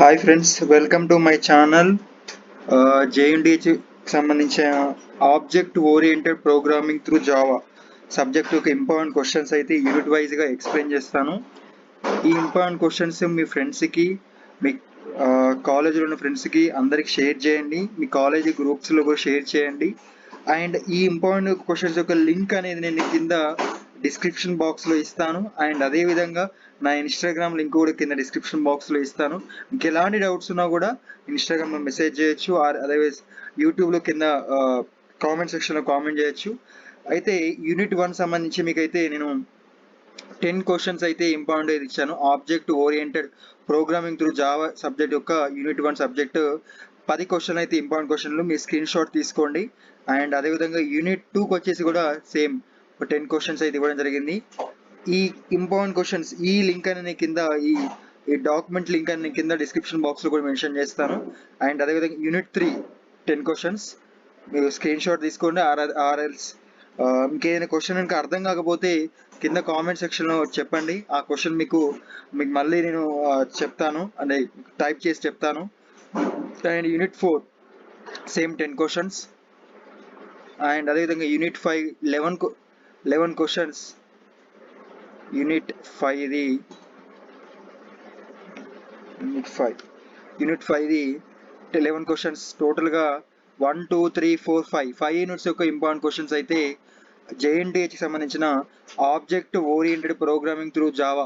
Hi friends, welcome to my channel. JNTH సంబంధించిన object oriented programming through Java subject యొక్క important questions అయితే unit వైజ్గా explain చేస్తాను. ఈ ఇంపార్టెంట్ క్వశ్చన్స్ మీ ఫ్రెండ్స్కి, మీ కాలేజీలో ఉన్న ఫ్రెండ్స్కి అందరికి షేర్ చేయండి. మీ కాలేజీ గ్రూప్స్లో కూడా షేర్ చేయండి. అండ్ ఈ ఇంపార్టెంట్ క్వశ్చన్స్ యొక్క లింక్ అనేది నేను కింద డిస్క్రిప్షన్ బాక్స్లో ఇస్తాను. అండ్ అదేవిధంగా నా ఇన్స్టాగ్రామ్ లింక్ కూడా కింద డిస్క్రిప్షన్ బాక్స్లో ఇస్తాను. మీకు ఎలాంటి డౌట్స్ ఉన్నా కూడా ఇన్స్టాగ్రామ్లో మెసేజ్ చేయొచ్చు, అదర్వైజ్ యూట్యూబ్లో కింద కామెంట్ సెక్షన్లో కామెంట్ చేయొచ్చు. అయితే యూనిట్ 1 సంబంధించి మీకైతే నేను 10 క్వశ్చన్స్ అయితే ఇంపార్టెంట్ ఇచ్చాను. Object oriented programming through Java subject యొక్క యూనిట్ 1 సబ్జెక్ట్ 10 క్వశ్చన్ అయితే ఇంపార్టెంట్ క్వశ్చన్లు మీ స్క్రీన్ షాట్ తీసుకోండి. అండ్ అదేవిధంగా యూనిట్ 2కి వచ్చేసి కూడా సేమ్ 10 క్వశ్చన్స్ అయితే ఇవ్వడం జరిగింది. ఈ ఇంపార్టెంట్ క్వశ్చన్స్ ఈ లింక్ అని కింద ఈ డాక్యుమెంట్ లింక్ అని కింద డిస్క్రిప్షన్ బాక్స్లో కూడా మెన్షన్ చేస్తాను. అండ్ అదేవిధంగా యూనిట్ 3 10 క్వశ్చన్స్ మీరు స్క్రీన్ షాట్ తీసుకోండి. ఆర్ఎల్స్ ఇంకేదైనా క్వశ్చన్ కనుక అర్థం కాకపోతే కింద కామెంట్ సెక్షన్లో చెప్పండి. ఆ క్వశ్చన్ మీకు మళ్ళీ నేను చెప్తాను, అంటే టైప్ చేసి చెప్తాను. And unit 4 same 10 questions. And అదేవిధంగా యూనిట్ 5 11 క్వశ్చన్స్. యూనిట్ 5ది యూనిట్ 5ది 11 క్వశ్చన్స్. టోటల్గా 1 2 3 4 5 యూనిట్స్ యొక్క ఇంపార్టెంట్ క్వశ్చన్స్ అయితే జేఎన్టీహెచ్కి సంబంధించిన object oriented programming through Java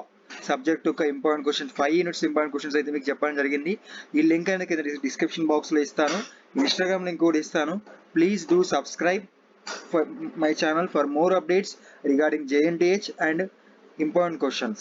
subject యొక్క important questions 5 units important questions అయితే మీకు చెప్పడం జరిగింది. ఈ లింక్ అనేది కింద డిస్క్రిప్షన్ బాక్స్లో ఇస్తాను. ఇన్స్టాగ్రామ్ లింక్ కూడా ఇస్తాను. Please do subscribe for my channel for more updates regarding JNTH and important questions.